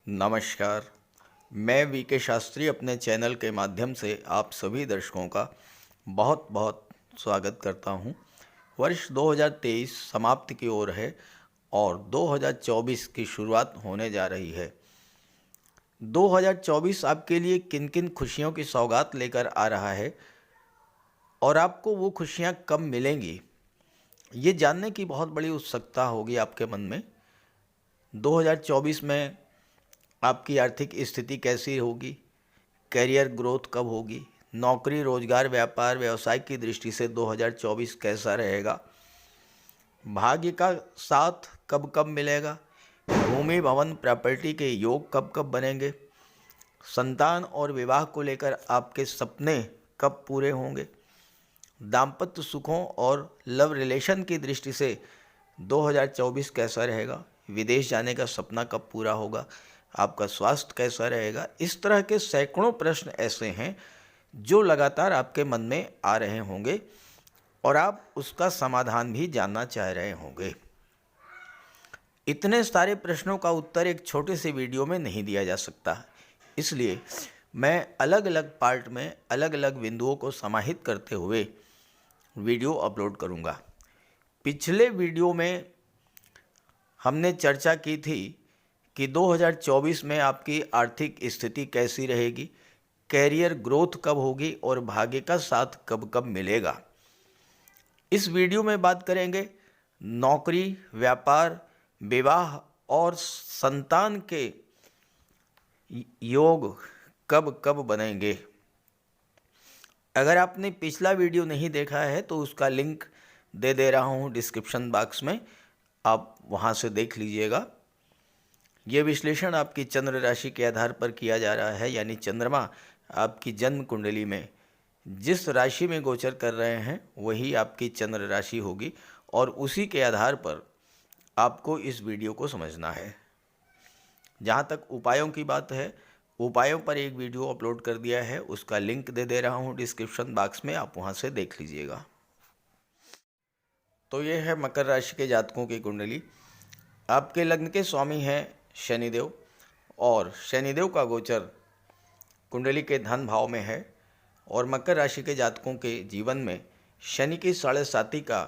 नमस्कार। मैं वी के शास्त्री अपने चैनल के माध्यम से आप सभी दर्शकों का बहुत बहुत स्वागत करता हूं। वर्ष 2023 समाप्ति की ओर है और 2024 की शुरुआत होने जा रही है। 2024 आपके लिए किन किन खुशियों की सौगात लेकर आ रहा है और आपको वो खुशियां कब मिलेंगी, ये जानने की बहुत बड़ी उत्सुकता होगी आपके मन में। 2024 में आपकी आर्थिक स्थिति कैसी होगी, करियर ग्रोथ कब होगी, नौकरी, रोजगार, व्यापार, व्यवसाय की दृष्टि से 2024 कैसा रहेगा, भाग्य का साथ कब कब मिलेगा, भूमि भवन प्रॉपर्टी के योग कब कब बनेंगे, संतान और विवाह को लेकर आपके सपने कब पूरे होंगे, दाम्पत्य सुखों और लव रिलेशन की दृष्टि से 2024 कैसा रहेगा, विदेश जाने का सपना कब पूरा होगा, आपका स्वास्थ्य कैसा रहेगा। इस तरह के सैकड़ों प्रश्न ऐसे हैं जो लगातार आपके मन में आ रहे होंगे और आप उसका समाधान भी जानना चाह रहे होंगे। इतने सारे प्रश्नों का उत्तर एक छोटे से वीडियो में नहीं दिया जा सकता, इसलिए मैं अलग अलग पार्ट में अलग अलग बिंदुओं को समाहित करते हुए वीडियो अपलोड करूँगा। पिछले वीडियो में हमने चर्चा की थी कि 2024 में आपकी आर्थिक स्थिति कैसी रहेगी, कैरियर ग्रोथ कब होगी और भाग्य का साथ कब कब मिलेगा। इस वीडियो में बात करेंगे नौकरी, व्यापार, विवाह और संतान के योग कब कब बनेंगे। अगर आपने पिछला वीडियो नहीं देखा है तो उसका लिंक दे रहा हूँ डिस्क्रिप्शन बॉक्स में, आप वहाँ से देख लीजिएगा। ये विश्लेषण आपकी चंद्र राशि के आधार पर किया जा रहा है, यानी चंद्रमा आपकी जन्म कुंडली में जिस राशि में गोचर कर रहे हैं वही आपकी चंद्र राशि होगी और उसी के आधार पर आपको इस वीडियो को समझना है। जहाँ तक उपायों की बात है, उपायों पर एक वीडियो अपलोड कर दिया है, उसका लिंक दे रहा हूँ डिस्क्रिप्शन बॉक्स में, आप वहाँ से देख लीजिएगा। तो ये है मकर राशि के जातकों की कुंडली। आपके लग्न के स्वामी हैं शनिदेव और शनिदेव का गोचर कुंडली के धन भाव में है और मकर राशि के जातकों के जीवन में शनि की 7.5 का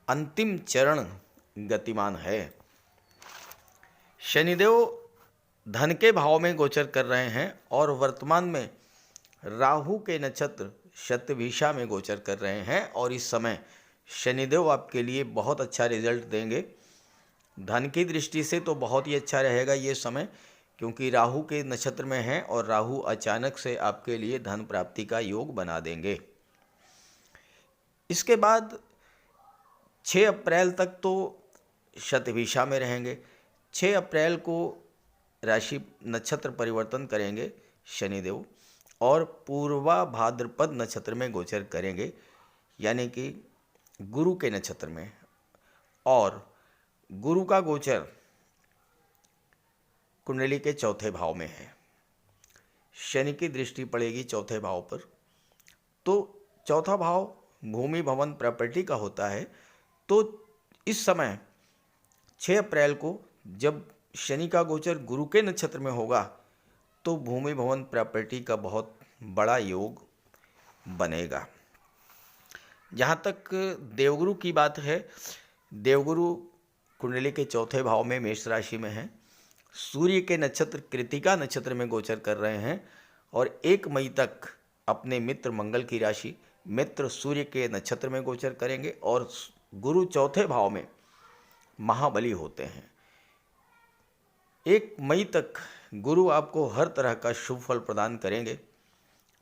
अंतिम चरण गतिमान है। शनिदेव धन के भाव में गोचर कर रहे हैं और वर्तमान में राहु के नक्षत्र शतभिषा में गोचर कर रहे हैं और इस समय शनिदेव आपके लिए बहुत अच्छा रिजल्ट देंगे। धन की दृष्टि से तो बहुत ही अच्छा रहेगा ये समय, क्योंकि राहु के नक्षत्र में है और राहु अचानक से आपके लिए धन प्राप्ति का योग बना देंगे। इसके बाद 6 अप्रैल तक तो शतभिषा में रहेंगे। 6 अप्रैल को राशि नक्षत्र परिवर्तन करेंगे शनिदेव और पूर्वा भाद्रपद नक्षत्र में गोचर करेंगे, यानी कि गुरु के नक्षत्र में। और गुरु का गोचर कुंडली के चौथे भाव में है। शनि की दृष्टि पड़ेगी चौथे भाव पर, तो चौथा भाव भूमि भवन प्रॉपर्टी का होता है। तो इस समय 6 अप्रैल को जब शनि का गोचर गुरु के नक्षत्र में होगा तो भूमि भवन प्रॉपर्टी का बहुत बड़ा योग बनेगा। जहाँ तक देवगुरु की बात है, देवगुरु कुंडली के चौथे भाव में मेष राशि में है, सूर्य के नक्षत्र कृतिका नक्षत्र में गोचर कर रहे हैं और 1 मई तक अपने मित्र मंगल की राशि मित्र सूर्य के नक्षत्र में गोचर करेंगे और गुरु चौथे भाव में महाबली होते हैं। 1 मई तक गुरु आपको हर तरह का शुभ फल प्रदान करेंगे।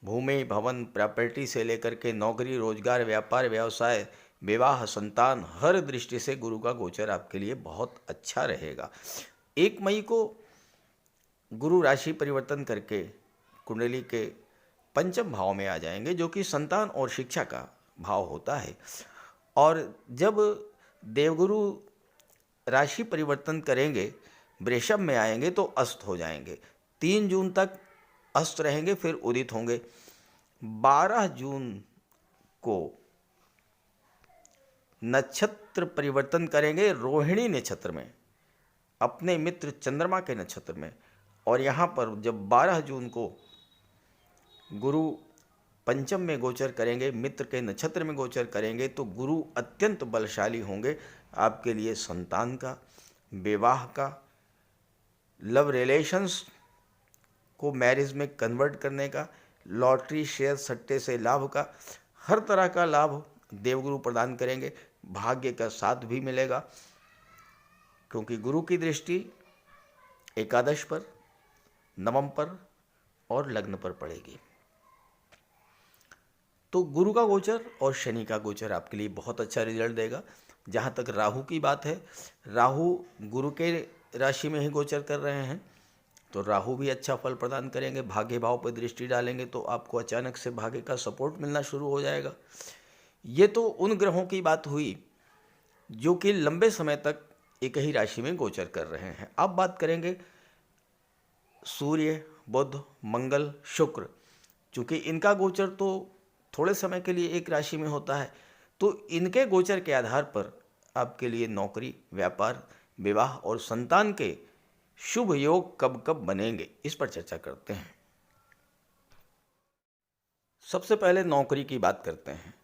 भूमि भवन प्रॉपर्टी से लेकर के नौकरी, रोजगार, व्यापार, व्यवसाय, विवाह, संतान, हर दृष्टि से गुरु का गोचर आपके लिए बहुत अच्छा रहेगा। 1 मई को गुरु राशि परिवर्तन करके कुंडली के पंचम भाव में आ जाएंगे, जो कि संतान और शिक्षा का भाव होता है। और जब देवगुरु राशि परिवर्तन करेंगे, वृषभ में आएंगे तो अस्त हो जाएंगे। 3 जून तक अस्त रहेंगे, फिर उदित होंगे। 12 जून को नक्षत्र परिवर्तन करेंगे रोहिणी नक्षत्र में, अपने मित्र चंद्रमा के नक्षत्र में, और यहाँ पर जब 12 जून को गुरु पंचम में गोचर करेंगे, मित्र के नक्षत्र में गोचर करेंगे, तो गुरु अत्यंत बलशाली होंगे आपके लिए संतान का, विवाह का, लव रिलेशंस को मैरिज में कन्वर्ट करने का, लॉटरी, शेयर, सट्टे से लाभ का, हर तरह का लाभ देवगुरु प्रदान करेंगे। भाग्य का साथ भी मिलेगा, क्योंकि गुरु की दृष्टि एकादश पर, नवम पर और लग्न पर पड़ेगी। तो गुरु का गोचर और शनि का गोचर आपके लिए बहुत अच्छा रिजल्ट देगा। जहाँ तक राहु की बात है, राहु गुरु के राशि में ही गोचर कर रहे हैं, तो राहु भी अच्छा फल प्रदान करेंगे। भाग्य भाव पर दृष्टि डालेंगे तो आपको अचानक से भाग्य का सपोर्ट मिलना शुरू हो जाएगा। ये तो उन ग्रहों की बात हुई जो कि लंबे समय तक एक ही राशि में गोचर कर रहे हैं। अब बात करेंगे सूर्य, बुध, मंगल, शुक्र। चूँकि इनका गोचर तो थोड़े समय के लिए एक राशि में होता है, तो इनके गोचर के आधार पर आपके लिए नौकरी, व्यापार, विवाह और संतान के शुभ योग कब कब बनेंगे, इस पर चर्चा करते हैं। सबसे पहले नौकरी की बात करते हैं।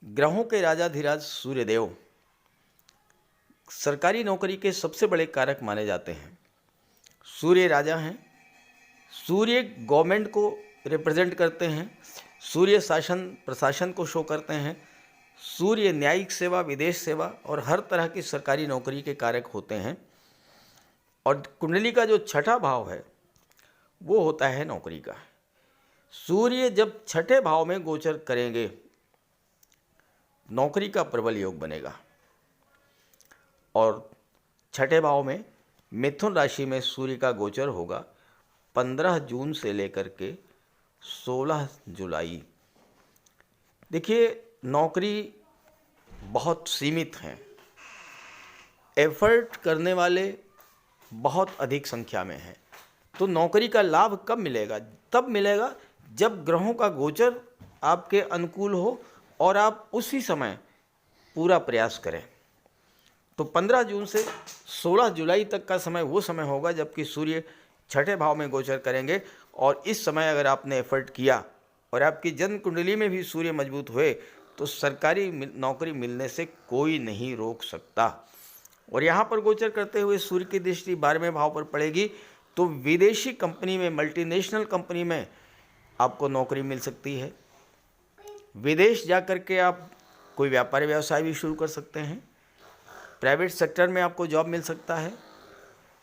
ग्रहों के राजाधिराज सूर्यदेव सरकारी नौकरी के सबसे बड़े कारक माने जाते हैं। सूर्य राजा हैं, सूर्य गवर्नमेंट को रिप्रेजेंट करते हैं, सूर्य शासन प्रशासन को शो करते हैं, सूर्य न्यायिक सेवा, विदेश सेवा और हर तरह की सरकारी नौकरी के कारक होते हैं। और कुंडली का जो छठा भाव है वो होता है नौकरी का। सूर्य जब छठे भाव में गोचर करेंगे, नौकरी का प्रबल योग बनेगा। और छठे भाव में मिथुन राशि में सूर्य का गोचर होगा 15 जून से लेकर के 16 जुलाई। देखिए, नौकरी बहुत सीमित हैं, एफर्ट करने वाले बहुत अधिक संख्या में हैं। तो नौकरी का लाभ कब मिलेगा? तब मिलेगा जब ग्रहों का गोचर आपके अनुकूल हो और आप उसी समय पूरा प्रयास करें। तो 15 जून से 16 जुलाई तक का समय वो समय होगा जबकि सूर्य छठे भाव में गोचर करेंगे। और इस समय अगर आपने एफर्ट किया और आपकी जन्म कुंडली में भी सूर्य मजबूत हुए तो सरकारी नौकरी मिलने से कोई नहीं रोक सकता। और यहाँ पर गोचर करते हुए सूर्य की दृष्टि 12वें भाव पर पड़ेगी, तो विदेशी कंपनी में, मल्टीनेशनल कंपनी में आपको नौकरी मिल सकती है। विदेश जा कर के आप कोई व्यापार व्यवसाय भी शुरू कर सकते हैं। प्राइवेट सेक्टर में आपको जॉब मिल सकता है,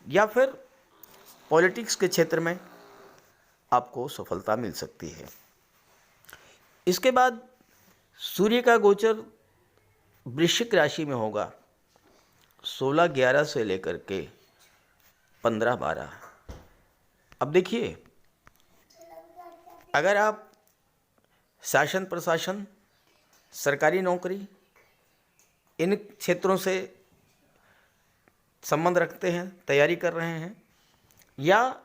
या फिर पॉलिटिक्स के क्षेत्र में आपको सफलता मिल सकती है। इसके बाद सूर्य का गोचर वृश्चिक राशि में होगा 16/11 से लेकर के 15/12। अब देखिए, अगर आप शासन प्रशासन, सरकारी नौकरी, इन क्षेत्रों से संबंध रखते हैं, तैयारी कर रहे हैं, या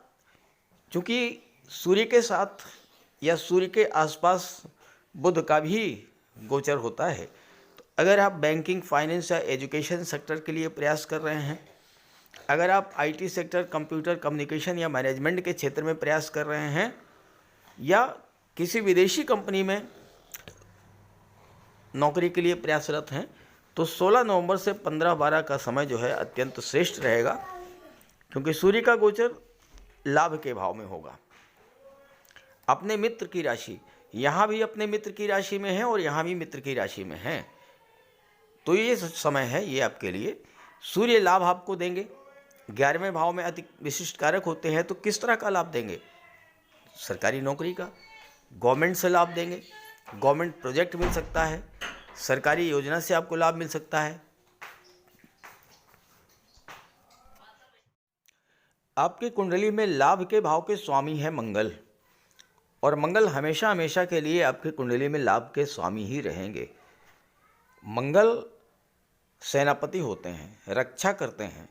चूँकि सूर्य के साथ या सूर्य के आसपास बुध का भी गोचर होता है, तो अगर आप बैंकिंग, फाइनेंस या एजुकेशन सेक्टर के लिए प्रयास कर रहे हैं, अगर आप आईटी सेक्टर, कंप्यूटर, कम्युनिकेशन या मैनेजमेंट के क्षेत्र में प्रयास कर रहे हैं, या किसी विदेशी कंपनी में नौकरी के लिए प्रयासरत हैं, तो 16 नवंबर से 15/12 का समय जो है अत्यंत श्रेष्ठ रहेगा, क्योंकि सूर्य का गोचर लाभ के भाव में होगा। अपने मित्र की राशि, यहाँ भी अपने मित्र की राशि में है और यहाँ भी मित्र की राशि में है, तो ये समय है ये आपके लिए। सूर्य लाभ आपको देंगे, 11वें भाव में अति विशिष्ट कारक होते हैं, तो किस तरह का लाभ देंगे? सरकारी नौकरी का, गवर्नमेंट से लाभ देंगे, गवर्नमेंट प्रोजेक्ट मिल सकता है, सरकारी योजना से आपको लाभ मिल सकता है। आपकी कुंडली में लाभ के भाव के स्वामी है मंगल, और मंगल हमेशा हमेशा के लिए आपकी कुंडली में लाभ के स्वामी ही रहेंगे। मंगल सेनापति होते हैं, रक्षा करते हैं।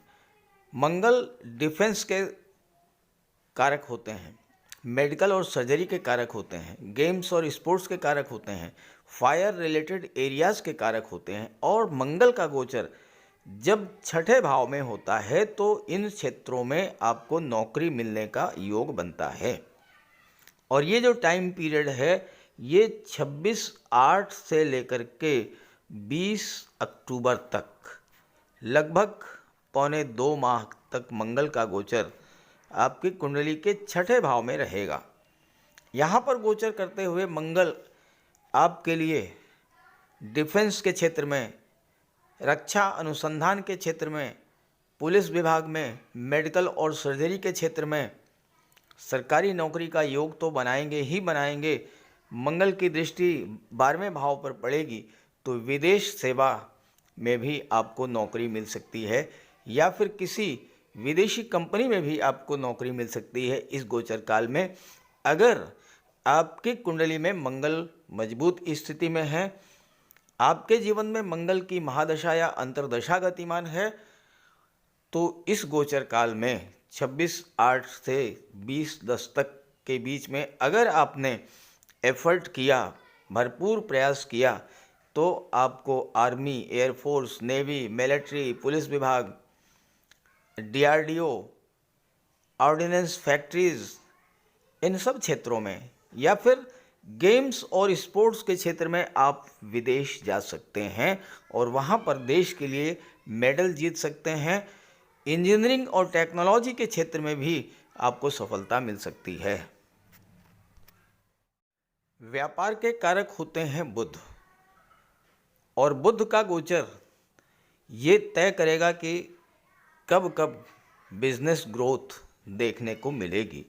मंगल डिफेंस के कारक होते हैं, मेडिकल और सर्जरी के कारक होते हैं, गेम्स और स्पोर्ट्स के कारक होते हैं, फायर रिलेटेड एरियाज़ के कारक होते हैं। और मंगल का गोचर जब छठे भाव में होता है तो इन क्षेत्रों में आपको नौकरी मिलने का योग बनता है। और ये जो टाइम पीरियड है ये 26/8 से लेकर के 20 अक्टूबर तक लगभग पौने 2 माह तक मंगल का गोचर आपकी कुंडली के छठे भाव में रहेगा। यहाँ पर गोचर करते हुए मंगल आपके लिए डिफेंस के क्षेत्र में, रक्षा अनुसंधान के क्षेत्र में, पुलिस विभाग में, मेडिकल और सर्जरी के क्षेत्र में सरकारी नौकरी का योग तो बनाएंगे ही बनाएंगे। मंगल की दृष्टि 12वें भाव पर पड़ेगी तो विदेश सेवा में भी आपको नौकरी मिल सकती है या फिर किसी विदेशी कंपनी में भी आपको नौकरी मिल सकती है इस गोचर काल में, अगर आपकी कुंडली में मंगल मजबूत स्थिति में है, आपके जीवन में मंगल की महादशा या अंतर्दशा गतिमान है। तो इस गोचर काल में 26/8 से 20/10 तक के बीच में अगर आपने एफर्ट किया, भरपूर प्रयास किया, तो आपको army, air force, navy, military, police विभाग, DRDO, ऑर्डिनेंस फैक्ट्रीज, इन सब क्षेत्रों में या फिर गेम्स और स्पोर्ट्स के क्षेत्र में आप विदेश जा सकते हैं और वहाँ पर देश के लिए मेडल जीत सकते हैं। इंजीनियरिंग और टेक्नोलॉजी के क्षेत्र में भी आपको सफलता मिल सकती है। व्यापार के कारक होते हैं बुध, और बुध का गोचर ये तय करेगा कि कब कब बिजनेस ग्रोथ देखने को मिलेगी।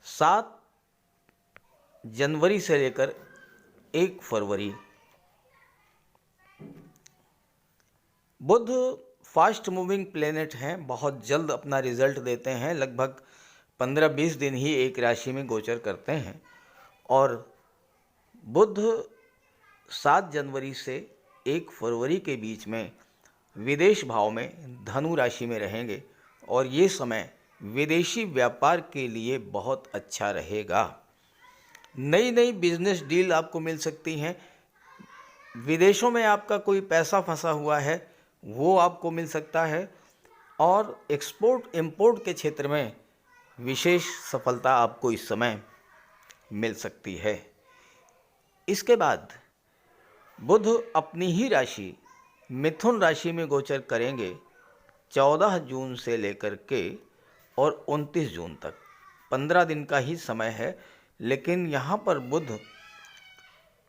7 जनवरी से लेकर 1 फरवरी बुध फास्ट मूविंग प्लेनेट हैं, बहुत जल्द अपना रिजल्ट देते हैं, लगभग 15-20 दिन ही एक राशि में गोचर करते हैं। और बुध 7 जनवरी से 1 फरवरी के बीच में विदेश भाव में धनु राशि में रहेंगे और ये समय विदेशी व्यापार के लिए बहुत अच्छा रहेगा। नई नई बिजनेस डील आपको मिल सकती हैं। विदेशों में आपका कोई पैसा फंसा हुआ है वो आपको मिल सकता है और एक्सपोर्ट इंपोर्ट के क्षेत्र में विशेष सफलता आपको इस समय मिल सकती है। इसके बाद बुध अपनी ही राशि मिथुन राशि में गोचर करेंगे 14 जून से लेकर के और 29 जून तक, 15 दिन का ही समय है। लेकिन यहाँ पर बुध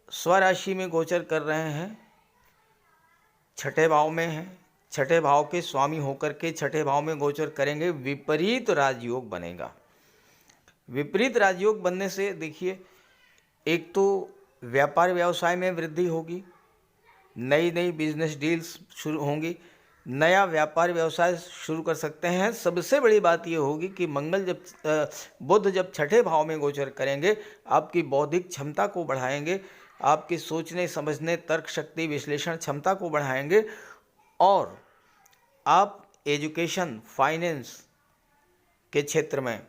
स्वराशि में गोचर कर रहे हैं, छठे भाव में हैं, छठे भाव के स्वामी होकर के छठे भाव में गोचर करेंगे। विपरीत राजयोग बनेगा। विपरीत राजयोग बनने से देखिए, एक तो व्यापार व्यवसाय में वृद्धि होगी, नई नई बिजनेस डील्स शुरू होंगी, नया व्यापार व्यवसाय शुरू कर सकते हैं। सबसे बड़ी बात ये होगी कि बुध जब छठे भाव में गोचर करेंगे आपकी बौद्धिक क्षमता को बढ़ाएंगे, आपकी सोचने समझने तर्क शक्ति विश्लेषण क्षमता को बढ़ाएंगे और आप एजुकेशन, फाइनेंस के क्षेत्र में,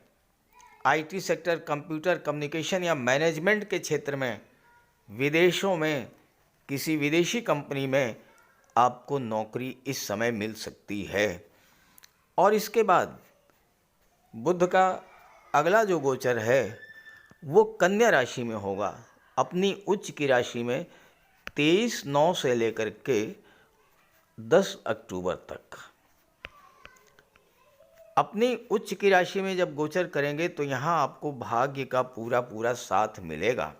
IT सेक्टर, कंप्यूटर कम्युनिकेशन या मैनेजमेंट के क्षेत्र में, विदेशों में किसी विदेशी कंपनी में आपको नौकरी इस समय मिल सकती है। और इसके बाद बुध का अगला जो गोचर है वो कन्या राशि में होगा, अपनी उच्च की राशि में 23/9 से लेकर के 10 अक्टूबर तक। अपनी उच्च की राशि में जब गोचर करेंगे तो यहाँ आपको भाग्य का पूरा पूरा साथ मिलेगा।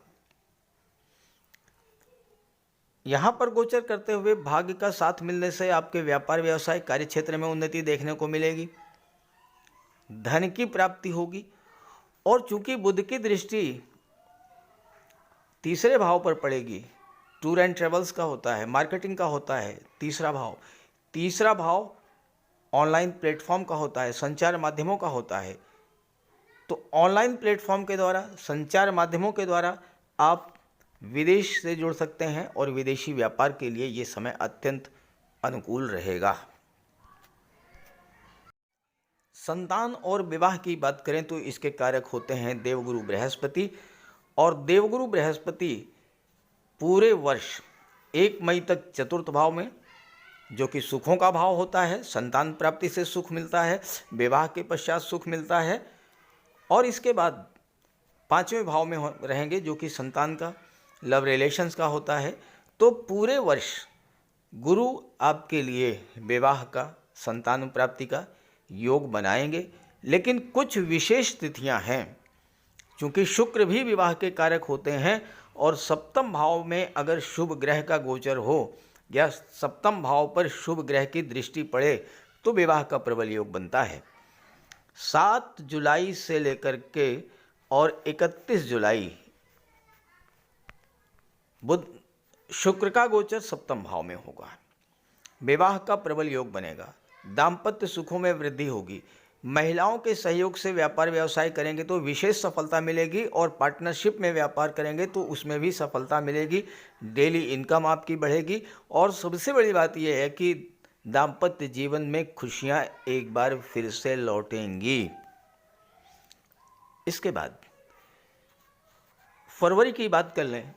यहाँ पर गोचर करते हुए भाग्य का साथ मिलने से आपके व्यापार व्यवसाय कार्य क्षेत्र में उन्नति देखने को मिलेगी, धन की प्राप्ति होगी। और चूंकि बुध की दृष्टि तीसरे भाव पर पड़ेगी, टूर एंड ट्रेवल्स का होता है, मार्केटिंग का होता है तीसरा भाव ऑनलाइन प्लेटफॉर्म का होता है, संचार माध्यमों का होता है। तो ऑनलाइन प्लेटफॉर्म के द्वारा, संचार माध्यमों के द्वारा आप विदेश से जुड़ सकते हैं और विदेशी व्यापार के लिए ये समय अत्यंत अनुकूल रहेगा। संतान और विवाह की बात करें तो इसके कारक होते हैं देवगुरु बृहस्पति, और देवगुरु बृहस्पति पूरे वर्ष 1 मई तक चतुर्थ भाव में जो कि सुखों का भाव होता है। संतान प्राप्ति से सुख मिलता है, विवाह के पश्चात सुख मिलता है। और इसके बाद 5वें भाव में रहेंगे जो कि संतान का, लव रिलेशंस का होता है। तो पूरे वर्ष गुरु आपके लिए विवाह का, संतान प्राप्ति का योग बनाएंगे। लेकिन कुछ विशेष तिथियां हैं, क्योंकि शुक्र भी विवाह के कारक होते हैं और सप्तम भाव में अगर शुभ ग्रह का गोचर हो या सप्तम भाव पर शुभ ग्रह की दृष्टि पड़े तो विवाह का प्रबल योग बनता है। 7 जुलाई से लेकर के और 31 जुलाई बुध शुक्र का गोचर सप्तम भाव में होगा। विवाह का प्रबल योग बनेगा, दाम्पत्य सुखों में वृद्धि होगी, महिलाओं के सहयोग से व्यापार व्यवसाय करेंगे तो विशेष सफलता मिलेगी और पार्टनरशिप में व्यापार करेंगे तो उसमें भी सफलता मिलेगी। डेली इनकम आपकी बढ़ेगी और सबसे बड़ी बात यह है कि दाम्पत्य जीवन में खुशियां एक बार फिर से लौटेंगी। इसके बाद फरवरी की बात कर लें।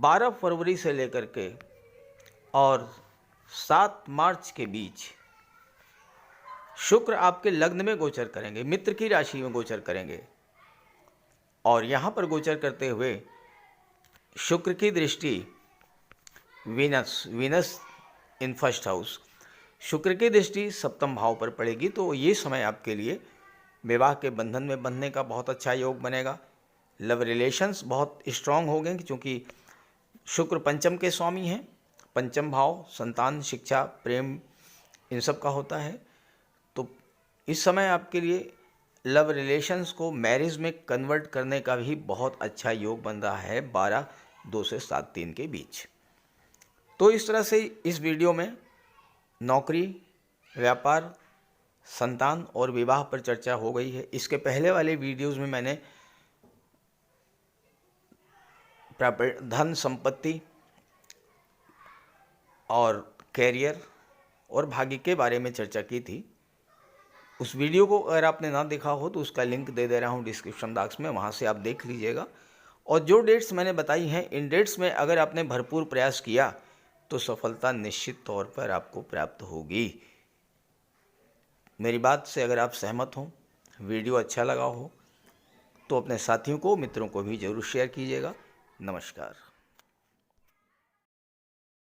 12 फरवरी से लेकर के और 7 मार्च के बीच शुक्र आपके लग्न में गोचर करेंगे, मित्र की राशि में गोचर करेंगे। और यहाँ पर गोचर करते हुए शुक्र की दृष्टि वीनस इन फर्स्ट हाउस, शुक्र की दृष्टि सप्तम भाव पर पड़ेगी। तो ये समय आपके लिए विवाह के बंधन में बंधने का बहुत अच्छा योग बनेगा। लव रिलेशंस बहुत स्ट्रांग हो गए, क्योंकि शुक्र पंचम के स्वामी हैं। पंचम भाव संतान, शिक्षा, प्रेम इन सब का होता है। तो इस समय आपके लिए लव रिलेशंस को मैरिज में कन्वर्ट करने का भी बहुत अच्छा योग बन रहा है 12/2 से 7/3 के बीच। तो इस तरह से इस वीडियो में नौकरी, व्यापार, संतान और विवाह पर चर्चा हो गई है। इसके पहले वाले वीडियोज़ में मैंने धन, संपत्ति और कैरियर और भाग्य के बारे में चर्चा की थी। उस वीडियो को अगर आपने ना देखा हो तो उसका लिंक दे दे रहा हूँ डिस्क्रिप्शन बॉक्स में, वहाँ से आप देख लीजिएगा। और जो डेट्स मैंने बताई हैं, इन डेट्स में अगर आपने भरपूर प्रयास किया तो सफलता निश्चित तौर पर आपको प्राप्त होगी। मेरी बात से अगर आप सहमत हों, वीडियो अच्छा लगा हो तो अपने साथियों को, मित्रों को भी ज़रूर शेयर कीजिएगा। नमस्कार।